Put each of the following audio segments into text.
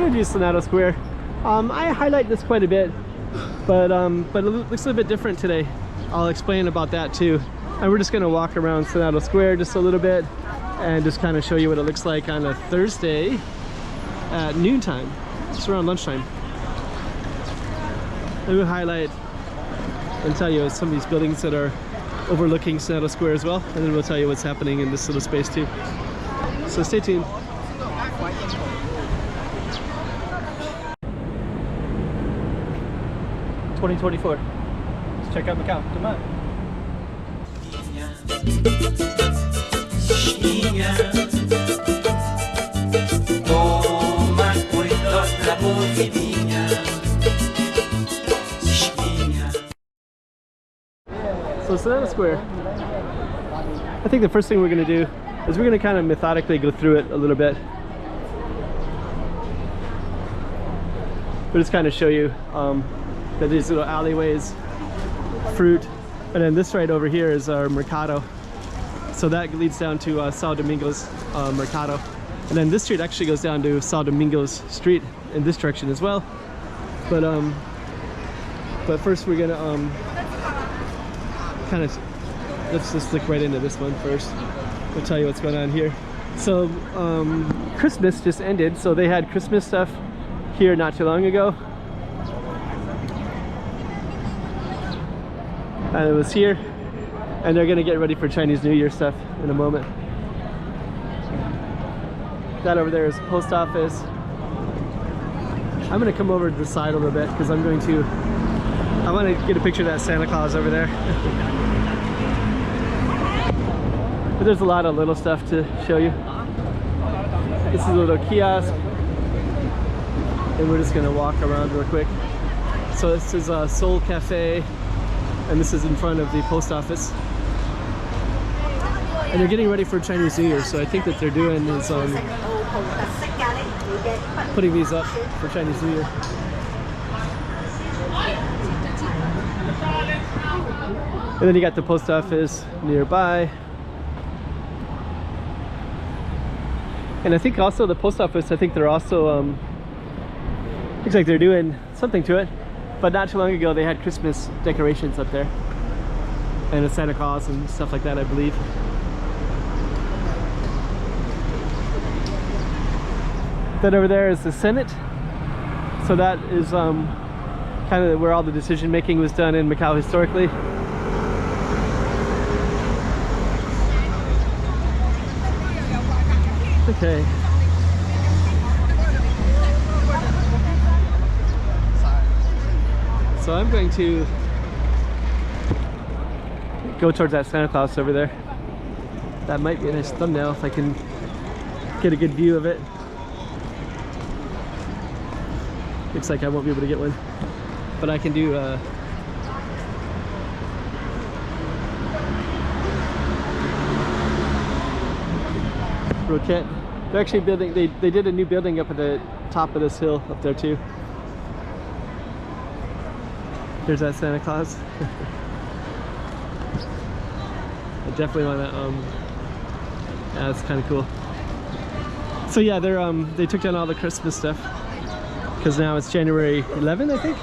gonna do Senado Square. I highlight this quite a bit, but it looks a little bit different today. I'll explain about that too. And we're just gonna walk around Senado Square just a little bit and just kind of show you what it looks like on a Thursday at noontime, just around lunchtime. And we'll highlight and tell you some of these buildings that are overlooking Senado Square as well, and then we'll tell you what's happening in this little space too. So stay tuned. $2024. Let's check out Macau. Come on. So Senado Square, I think the first thing we're going to do is we're going to kind of methodically go through it a little bit. We'll just kind of show you that these little alleyways, fruit, and then this right over here is our Mercado. So that leads down to São Domingos Mercado. And then this street actually goes down to São Domingos Street in this direction as well. But first we're gonna kind of, let's just look right into this one first. We'll tell you what's going on here. So Christmas just ended, so they had Christmas stuff here not too long ago. And it was here, and they're gonna get ready for Chinese New Year stuff in a moment. That over there is the post office. I'm gonna come over to the side a little bit because I want to get a picture of that Santa Claus over there. But there's a lot of little stuff to show you. This is a little kiosk, and we're just gonna walk around real quick. So this is a Soul Cafe, and this is in front of the post office. And they're getting ready for Chinese New Year, so I think that they're doing is putting these up for Chinese New Year. And then you got the post office nearby. And I think also the post office, I think they're also, looks like they're doing something to it. But not too long ago, they had Christmas decorations up there. And a Santa Claus and stuff like that, I believe. Then over there is the Senate. So that is kind of where all the decision making was done in Macau historically. Okay. So I'm going to go towards that Santa Claus over there. That might be a nice thumbnail if I can get a good view of it. Looks like I won't be able to get one, but I can do Roquette. They're actually building, they did a new building up at the top of this hill up there too. There's that Santa Claus. I definitely want to, yeah, that's kind of cool. So yeah, they took down all the Christmas stuff because now it's January 11th, I think.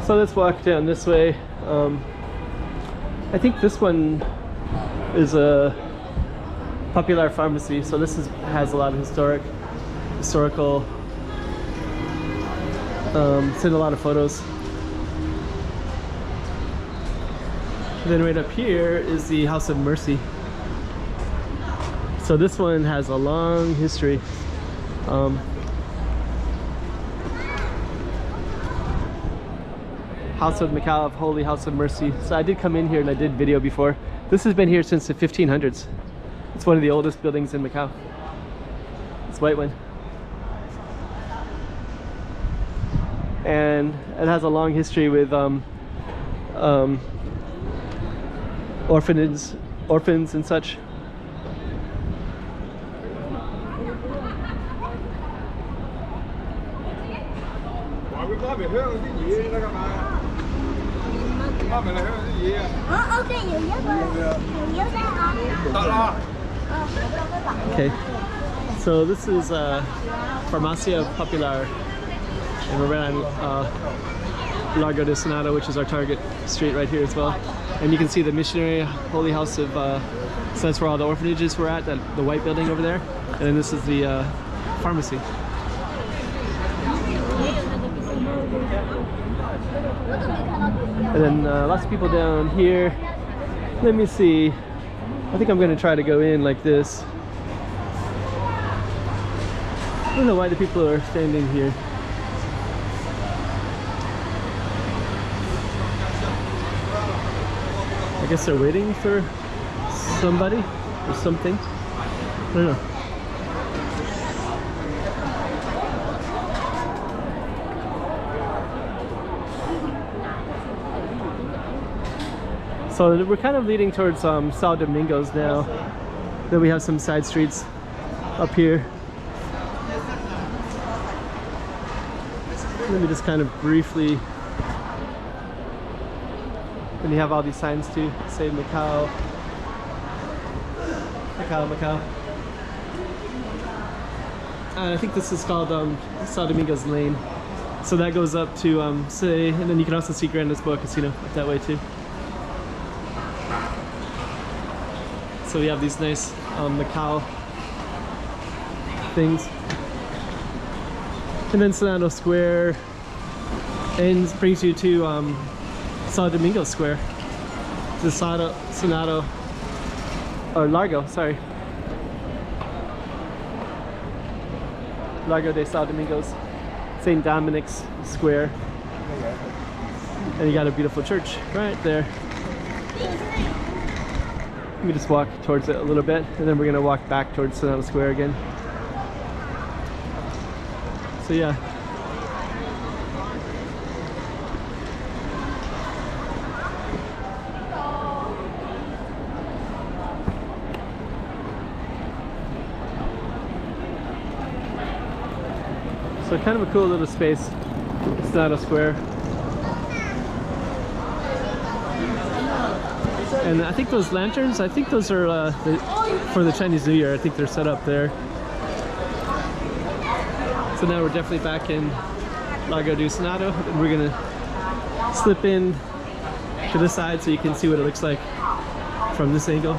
So let's walk down this way. I think this one is a Popular Pharmacy, so this has a lot of historical seen a lot of photos. And then right up here is the House of Mercy. So this one has a long history. House of Macau of Holy House of Mercy. So I did come in here and I did video before. This has been here since the 1500s. It's one of the oldest buildings in Macau. It's a white one. And it has a long history with orphans and such. Okay, so this is Farmacia Popular, and we're right on Largo de Senado, which is our target street right here as well. And you can see the missionary holy house of, so that's where all the orphanages were at, the white building over there. And then this is the pharmacy. And then lots of people down here. Let me see. I think I'm gonna try to go in like this. I don't know why the people are standing here. I guess they're waiting for somebody or something. I don't know. So we're kind of leading towards São Domingos now. Then we have some side streets up here. Let me just kind of briefly. And you have all these signs too, say Macau, Macau, Macau. And I think this is called São Domingos Lane. So that goes up to say, and then you can also see Grand Lisboa Casino up that way too. So we have these nice Macau things. And then Senado Square ends, brings you to São Domingos Square. The Senado, or Largo, sorry. Largo de São Domingos, St. Dominic's Square. And you got a beautiful church right there. Let me just walk towards it a little bit, and then we're gonna walk back towards Senado Square again. So yeah. So kind of a cool little space, Senado Square. And I think those lanterns, I think those are for the Chinese New Year. I think they're set up there. So now we're definitely back in Largo de Senado, and we're gonna slip in to the side so you can see what it looks like from this angle.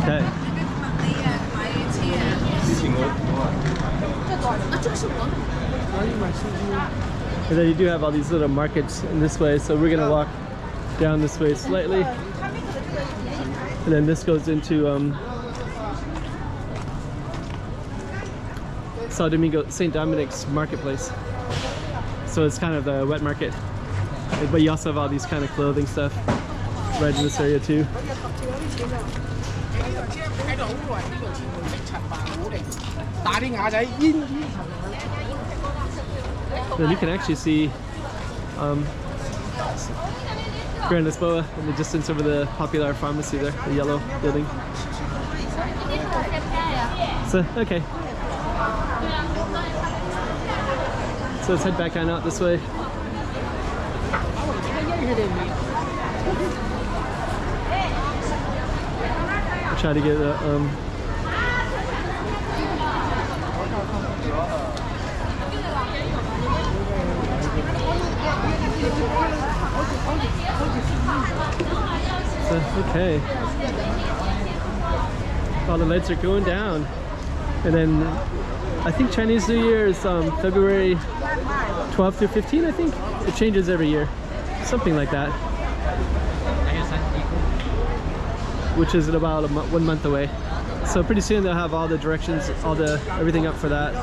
Okay. And then you do have all these little markets in this way, so we're gonna walk down this way slightly, and then this goes into St. Dominic's marketplace. So it's kind of the wet market, but you also have all these kind of clothing stuff right in this area too. Then you can actually see Grand Lisboa in the distance over the Popular Pharmacy there, the yellow building. So, okay. So let's head back on out this way. I'll try to get a okay. All the lights are going down, and then I think Chinese New Year is February 12th through 15th. I think it changes every year, something like that, which is about 1 month away. So pretty soon they'll have all the directions, everything up for that.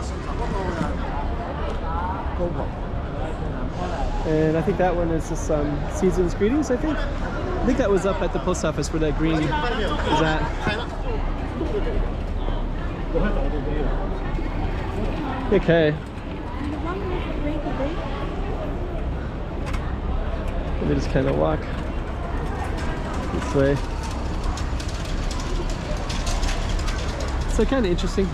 And I think that one is just season's greetings. I think that was up at the post office where that green is at. Okay. Let me just kind of walk. this way. So kind of interesting.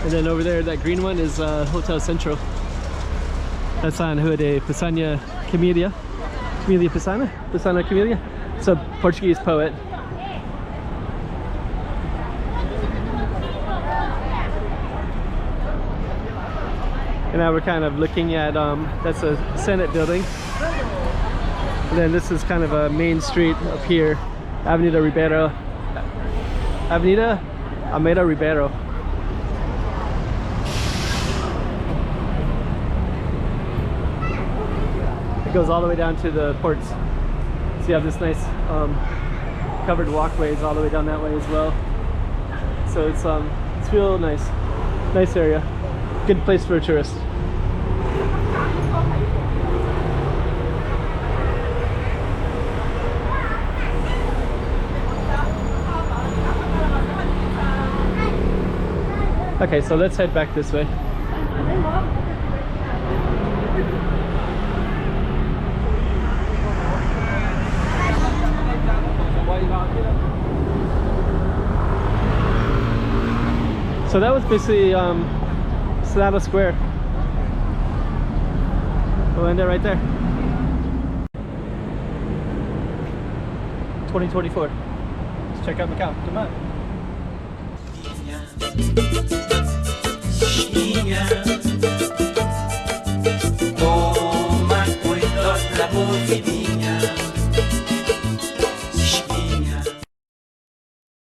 And then over there, that green one is Hotel Central. That's on Rua de Pessanha Camelia. Camelia Pessanha? Pessanha Camelia? It's a Portuguese poet. And now we're kind of looking at, that's a Senate building. And then this is kind of a main street up here, Avenida Almeida Ribeiro. It goes all the way down to the ports. So you have this nice covered walkways all the way down that way as well. So it's real nice area. Good place for a tourist. Okay, so let's head back this way. So that was basically Senado Square. We'll end it right there. 2024. Let's check out Macau. Come on.